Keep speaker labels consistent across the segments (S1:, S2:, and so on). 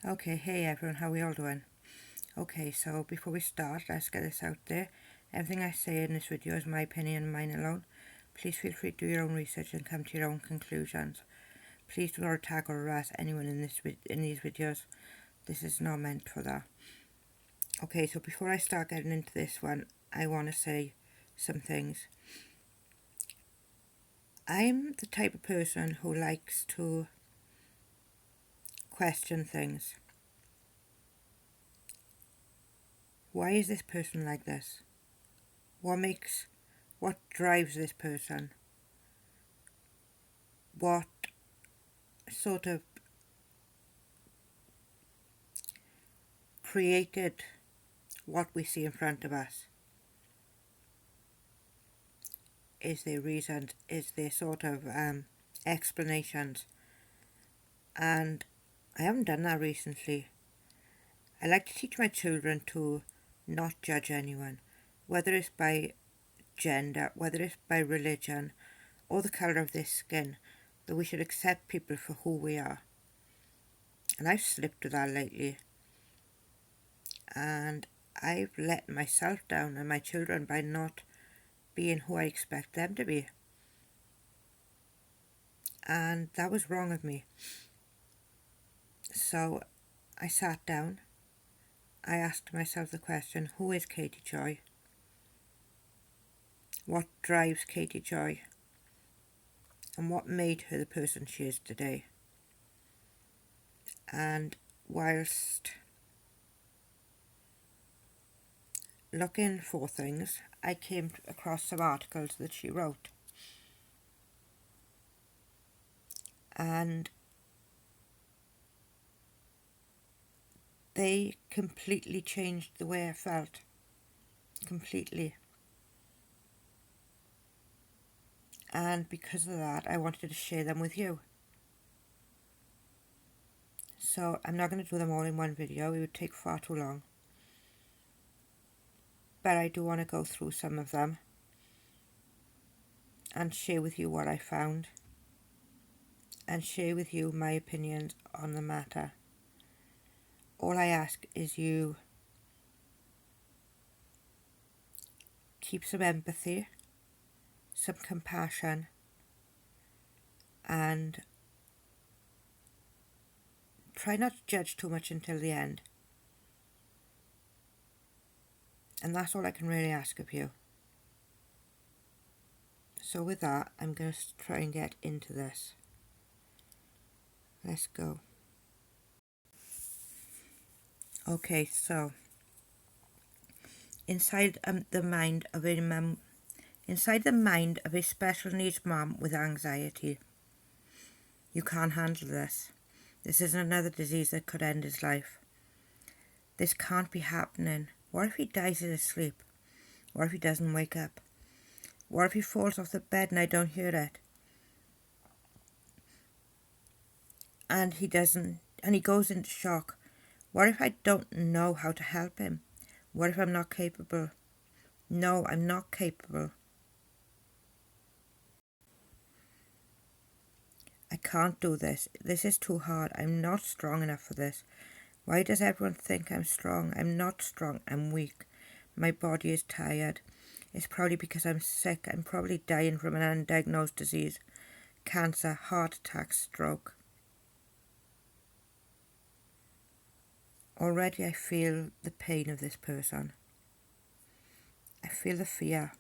S1: Okay, hey everyone, how are we all doing? Okay, so before we start, let's get this out there. Everything I say in this video is my opinion and mine alone. Please feel free to do your own research and come to your own conclusions. Please do not attack or harass anyone in these videos. This is not meant for that. Okay, so before I start getting into this one, I want to say some things. I'm the type of person who likes to question things. Why is this person like this? What drives this person? What sort of created what we see in front of us? Is there reasons? Is there sort of explanations? And I haven't done that recently. I like to teach my children to not judge anyone, whether it's by gender, whether it's by religion, or the colour of their skin, that we should accept people for who we are. And I've slipped with that lately. And I've let myself down and my children by not being who I expect them to be. And that was wrong of me. So I sat down. I asked myself the question, who is Katie Joy? What drives Katie Joy? And what made her the person she is today? And whilst looking for things, I came across some articles that she wrote. And they completely changed the way I felt. Completely. And because of that, I wanted to share them with you. So I'm not going to do them all in one video, it would take far too long. But I do want to go through some of them and share with you what I found and share with you my opinions on the matter. All I ask is you keep some empathy, some compassion, and try not to judge too much until the end. And that's all I can really ask of you. So with that, I'm going to try and get into this. Let's go. Okay, so inside the mind of a special needs mum with anxiety. You can't handle this. This is another disease that could end his life. This can't be happening. What if he dies in his sleep? What if he doesn't wake up? What if he falls off the bed and I don't hear it? And he doesn't, and he goes into shock. What if I don't know how to help him? What if I'm not capable? No, I'm not capable. I can't do this. This is too hard. I'm not strong enough for this. Why does everyone think I'm strong? I'm not strong. I'm weak. My body is tired. It's probably because I'm sick. I'm probably dying from an undiagnosed disease. Cancer, heart attack, stroke. Already I feel the pain of this person. I feel the fear.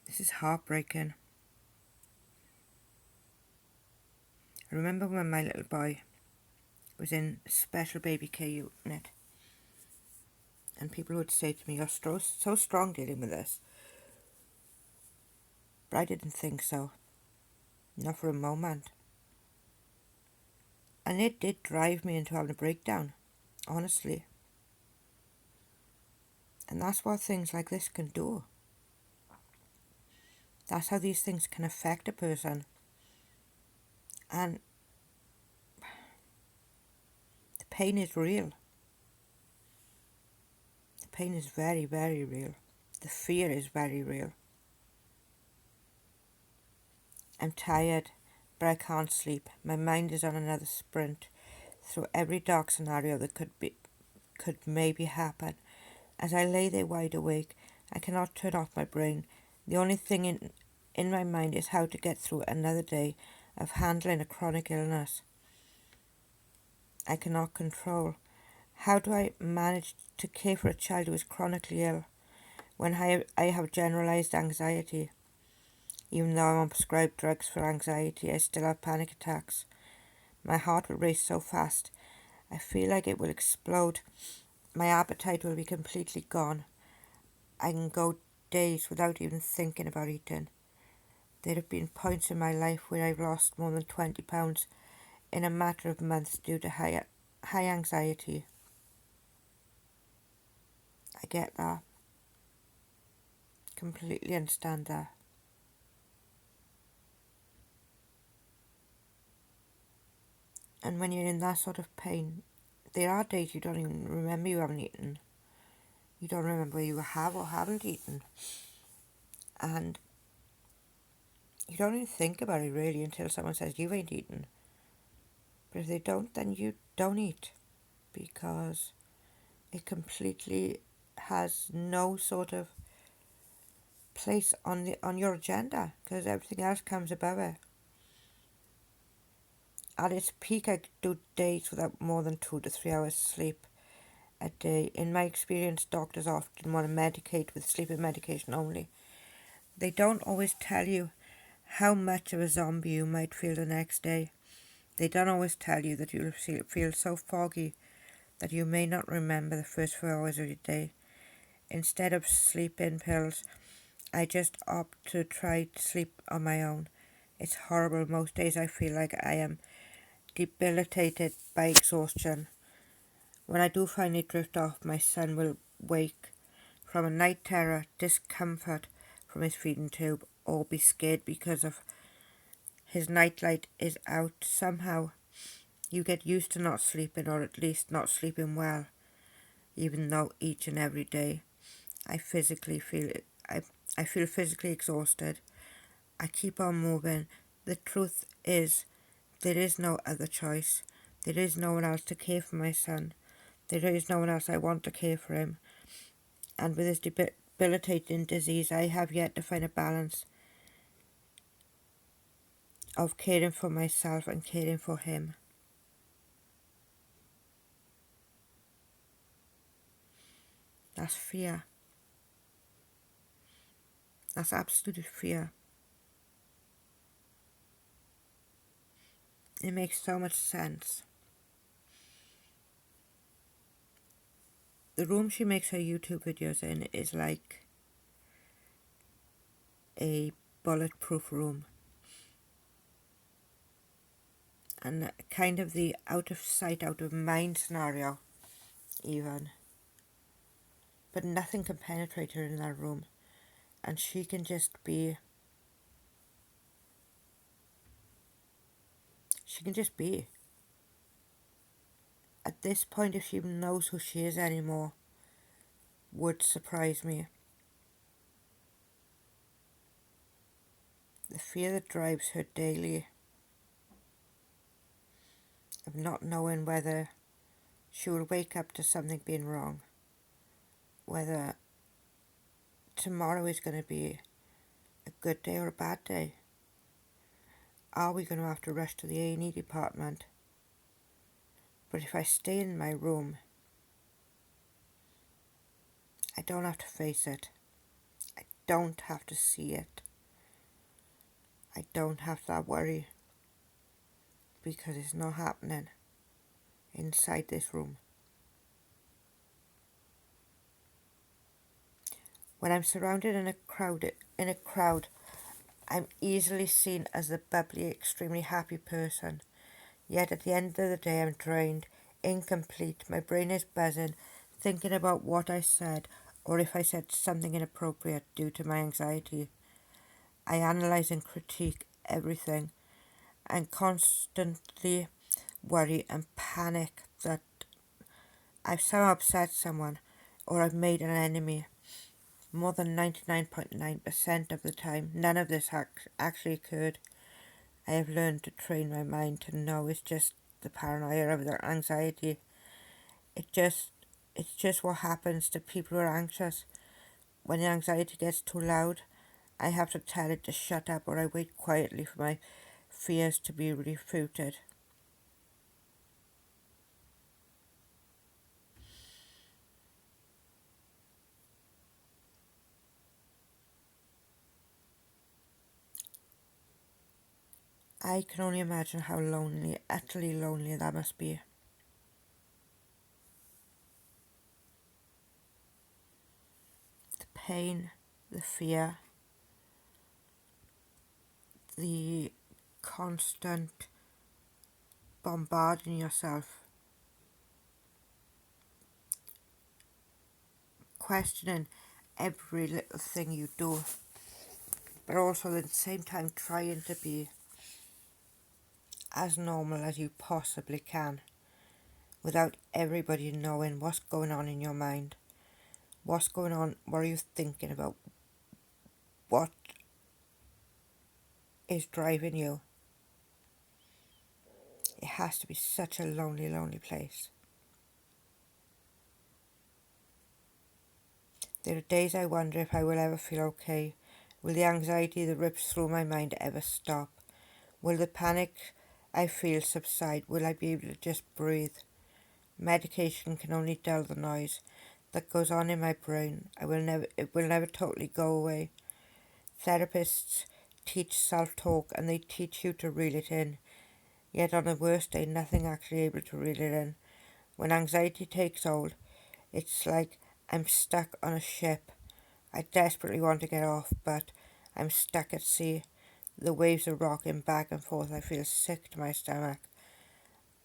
S1: This is heartbreaking. I remember when my little boy was in special baby care unit and people would say to me, you're so strong dealing with this. But I didn't think so. Not for a moment. And it did drive me into having a breakdown, honestly. And that's what things like this can do. That's how these things can affect a person. And the pain is real. The pain is very, very real. The fear is very real. I'm tired. but I can't sleep. My mind is on another sprint through every dark scenario that could maybe happen. As I lay there wide awake, I cannot turn off my brain. The only thing in my mind is how to get through another day of handling a chronic illness I cannot control. How do I manage to care for a child who is chronically ill when I have generalized anxiety? Even though I'm on prescribed drugs for anxiety, I still have panic attacks. My heart will race so fast, I feel like it will explode. My appetite will be completely gone. I can go days without even thinking about eating. There have been points in my life where I've lost more than 20 pounds in a matter of months due to high anxiety. I get that. Completely understand that. And when you're in that sort of pain, there are days you don't even remember you haven't eaten. You don't remember you have or haven't eaten. And you don't even think about it really until someone says you ain't eaten. But if they don't, then you don't eat, because it completely has no sort of place on your agenda, because everything else comes above it. At its peak, I could do days without more than 2 to 3 hours sleep a day. In my experience, doctors often want to medicate with sleeping medication only. They don't always tell you how much of a zombie you might feel the next day. They don't always tell you that you'll feel so foggy that you may not remember the first 4 hours of your day. Instead of sleep-in pills, I just opt to try to sleep on my own. It's horrible. Most days I feel like I am debilitated by exhaustion. When I do finally drift off, my son will wake from a night terror, discomfort from his feeding tube, or be scared because of his nightlight is out. Somehow you get used to not sleeping, or at least not sleeping well, even though each and every day I physically feel it. I feel physically exhausted. I keep on moving. The truth is, there is no other choice. There is no one else to care for my son. There is no one else I want to care for him. And with his debilitating disease, I have yet to find a balance of caring for myself and caring for him. That's fear. That's absolute fear. It makes so much sense. The room she makes her YouTube videos in is like a bulletproof room. And kind of the out of sight, out of mind scenario, even. But nothing can penetrate her in that room. And she can just be. She can just be. At this point, if she even knows who she is anymore, would surprise me. The fear that drives her daily of not knowing whether she will wake up to something being wrong, whether tomorrow is going to be a good day or a bad day. Are we going to have to rush to the A&E department? But if I stay in my room, I don't have to face it. I don't have to see it. I don't have that worry, because it's not happening inside this room. When I'm surrounded in a crowd, I'm easily seen as the bubbly, extremely happy person. Yet at the end of the day, I'm drained, incomplete. My brain is buzzing, thinking about what I said, or if I said something inappropriate due to my anxiety. I analyse and critique everything, and constantly worry and panic that I've somehow upset someone, or I've made an enemy. More than 99.9% of the time, none of this actually occurred. I have learned to train my mind to know it's just the paranoia of their anxiety. It just it's just what happens to people who are anxious. When the anxiety gets too loud, I have to tell it to shut up, or I wait quietly for my fears to be refuted. I can only imagine how lonely, utterly lonely that must be. The pain, the fear, the constant bombarding yourself, questioning every little thing you do, but also at the same time trying to be as normal as you possibly can without everybody knowing what's going on in your mind. What's going on? What are you thinking about? What is driving you? It has to be such a lonely, lonely place. There are days I wonder if I will ever feel okay. Will the anxiety that rips through my mind ever stop? Will the panic I feel subside? Will I be able to just breathe? Medication can only dull the noise that goes on in my brain. It will never totally go away. Therapists teach self-talk and they teach you to reel it in. Yet on the worst day, nothing actually able to reel it in. When anxiety takes hold, it's like I'm stuck on a ship. I desperately want to get off, but I'm stuck at sea. The waves are rocking back and forth. I feel sick to my stomach,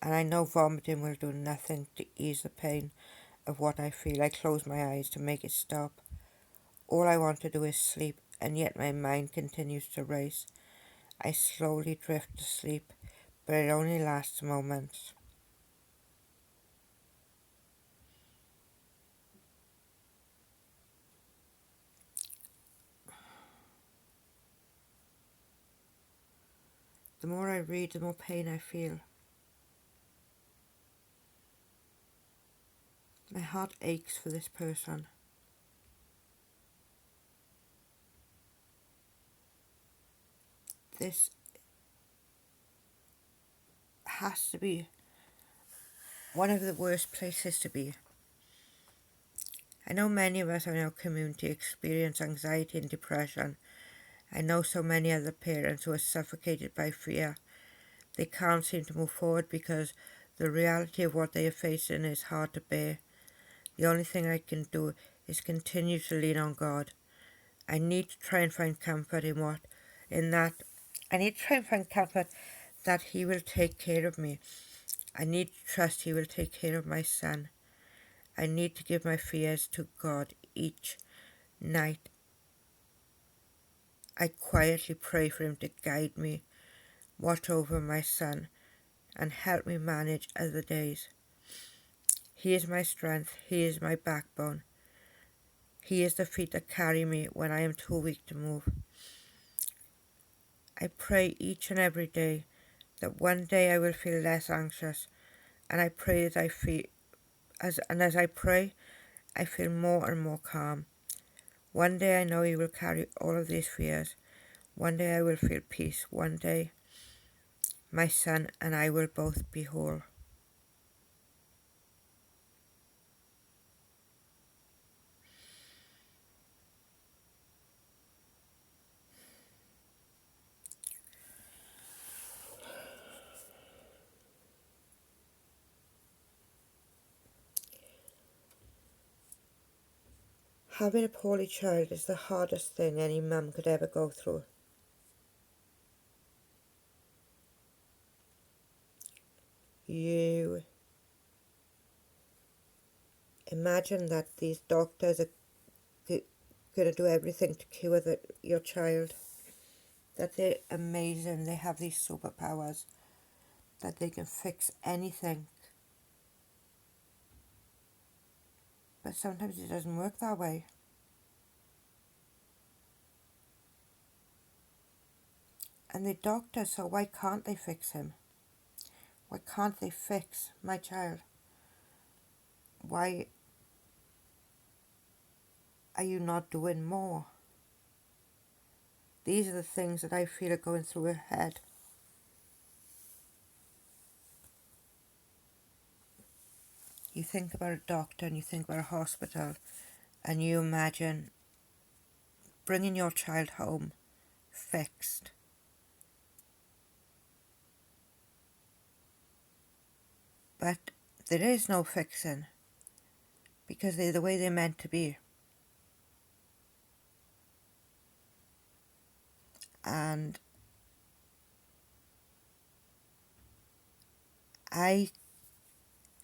S1: and I know vomiting will do nothing to ease the pain of what I feel. I close my eyes to make it stop. All I want to do is sleep, and yet my mind continues to race. I slowly drift to sleep, but it only lasts moments. The more I read, the more pain I feel. My heart aches for this person. This has to be one of the worst places to be. I know many of us in our community experience anxiety and depression. I know so many other parents who are suffocated by fear. They can't seem to move forward because the reality of what they are facing is hard to bear. The only thing I can do is continue to lean on God. I need to try and find comfort in that. I need to try and find comfort that He will take care of me. I need to trust He will take care of my son. I need to give my fears to God each night. I quietly pray for Him to guide me, watch over my son, and help me manage other days. He is my strength. He is my backbone. He is the feet that carry me when I am too weak to move. I pray each and every day that one day I will feel less anxious, and I pray that as I pray, I feel more and more calm. One day I know He will carry all of these fears. One day I will feel peace. One day my son and I will both be whole. Having a poorly child is the hardest thing any mum could ever go through. You imagine that these doctors are going to do everything to cure your child, that they're amazing, they have these superpowers, that they can fix anything. But sometimes it doesn't work that way. And they're doctors, so why can't they fix him? Why can't they fix my child? Why are you not doing more? These are the things that I feel are going through her head. You think about a doctor and you think about a hospital and you imagine bringing your child home fixed. But there is no fixing because they're the way they're meant to be. And I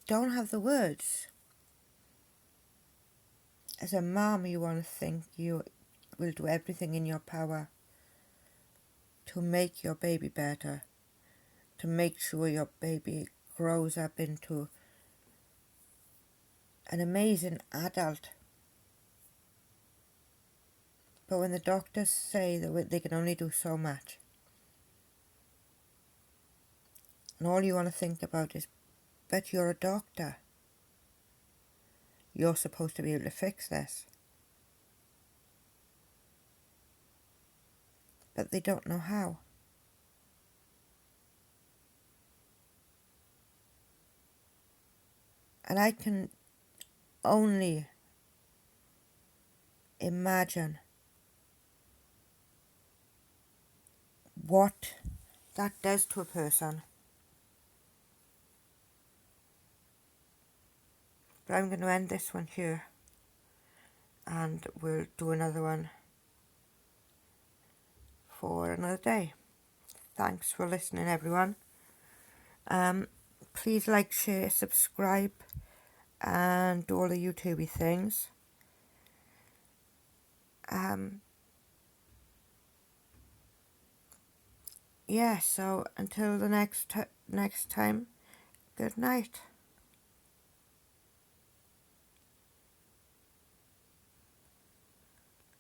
S1: don't have the words. As a mom, you want to think you will do everything in your power to make your baby better, to make sure your baby grows up into an amazing adult. But when the doctors say that they can only do so much, and all you want to think about is, but you're a doctor. You're supposed to be able to fix this. But they don't know how. And I can only imagine what that does to a person. But I'm going to end this one here, and we'll do another one for another day. Thanks for listening, everyone. Please like, share, subscribe, and do all the YouTubey things. Yeah, so until the next time, good night.